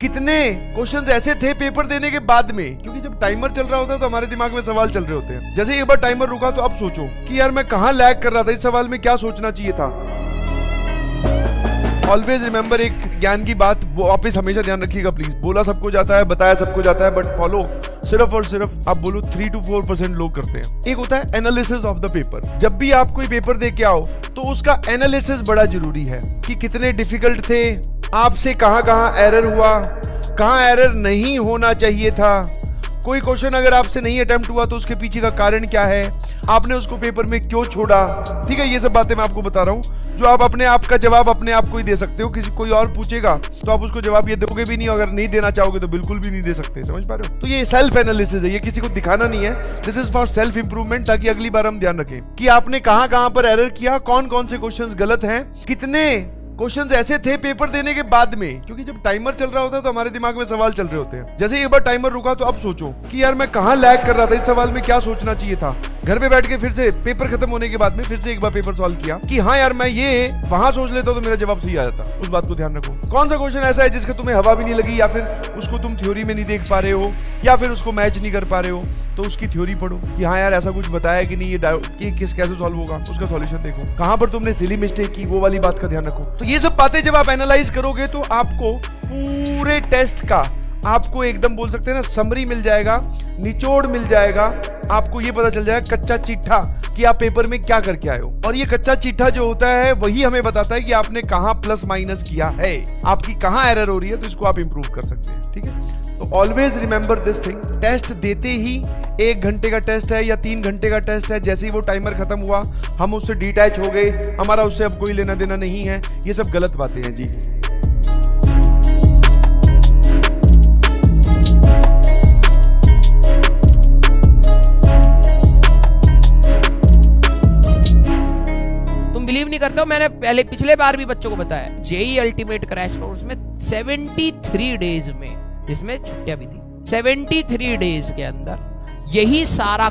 कितने क्वेश्चंस ऐसे थे पेपर देने के बाद में, क्योंकि जब टाइमर चल रहा होता है तो हमारे दिमाग में सवाल चल रहे होते हैं। जैसे एक बार टाइमर रुका तो अब सोचो कि यार मैं कहां लैग कर रहा था, इस सवाल में क्या सोचना चाहिए था। ऑलवेज रिमेंबर, एक ज्ञान की बात वो वापस हमेशा ध्यान रखिएगा प्लीज। बोला सबको जाता है, बताया सबको जाता है, बट फॉलो सिर्फ और सिर्फ आप बोलो 3 to 4% लोग करते हैं। एक होता है एनालिसिस ऑफ द पेपर। जब भी आप कोई पेपर दे के आओ तो उसका एनालिसिस बड़ा जरूरी है कि कितने डिफिकल्ट थे, आपसे कहां एरर हुआ, कहां एरर नहीं होना चाहिए था। कोई क्वेश्चन अगर आपसे नहीं अटेम्प्ट हुआ तो उसके पीछे का कारण क्या है, आपने उसको पेपर में क्यों छोड़ा। ठीक है, ये सब बातें मैं आपको बता रहा हूँ जो आप अपने आप का जवाब अपने आप को ही दे सकते हो। किसी कोई और पूछेगा तो आप उसको जवाब ये दोगे भी नहीं, अगर नहीं देना चाहोगे तो बिल्कुल भी नहीं दे सकते। समझ पा रहे हो? तो ये सेल्फ एनालिसिस है, ये किसी को दिखाना नहीं है। This is for self improvement, ताकि अगली बार हम ध्यान रखें कि आपने कहां पर एरर किया, कौन कौन से क्वेश्चंस गलत हैं, कितने क्वेश्चंस ऐसे थे पेपर देने के बाद में, क्योंकि जब टाइमर चल रहा होता है तो हमारे दिमाग में सवाल चल रहे होते हैं। जैसे एक बार टाइमर रुका तो अब सोचो कि यार मैं कहां लैग कर रहा था, इस सवाल में क्या सोचना चाहिए था। घर पे बैठ के फिर से पेपर खत्म होने के बाद में फिर से एक बार पेपर सॉल्व किया कि हाँ यार मैं ये वहां सोच लेता तो मेरा जवाब सही आ जाता। उस बात को ध्यान रखो। कौन सा क्वेश्चन ऐसा है जिसका तुम्हें हवा भी नहीं लगी, या फिर उसको तुम थ्योरी में नहीं देख पा रहे हो, या फिर उसको मैच नहीं कर पा रहे हो, तो उसकी थ्योरी पढ़ो कि हाँ यार ऐसा कुछ बताया कि नहीं, ये कैसे सॉल्व होगा, उसका सॉल्यूशन देखो। कहां पर तुमने सिली मिस्टेक की, वो वाली बात का ध्यान रखो। तो ये सब बातें जब आप एनालाइज करोगे तो आपको पूरे टेस्ट का आपको एकदम बोल सकते हैं ना समरी मिल जाएगा, निचोड़ मिल जाएगा। आपको ये पता चल जाएगा कच्चा चिट्ठा कि आप पेपर में क्या करके आए हो। और ये कच्चा चिट्ठा जो होता है वही हमें बताता है कि आपने कहां प्लस माइनस किया है, आपकी कहां एरर हो रही है, तो इसको आप इंप्रूव कर सकते हैं। ठीक है, तो always remember this thing. Test देते ही 1 घंटे का टेस्ट है या 3 घंटे का टेस्ट है, जैसे ही वो टाइमर खत्म हुआ हम उससे डिटैच हो गए, हमारा उससे अब कोई लेना देना नहीं है, ये सब गलत बातें हैं जी। बिलीव नहीं करते हो, मैंने पहले पिछले बार भी बच्चों को बताया, जेई अल्टीमेट क्रैश कोर्स में 73 डेज में, जिसमें छुट्टियां भी थी, 73 डेज के अंदर यही सारा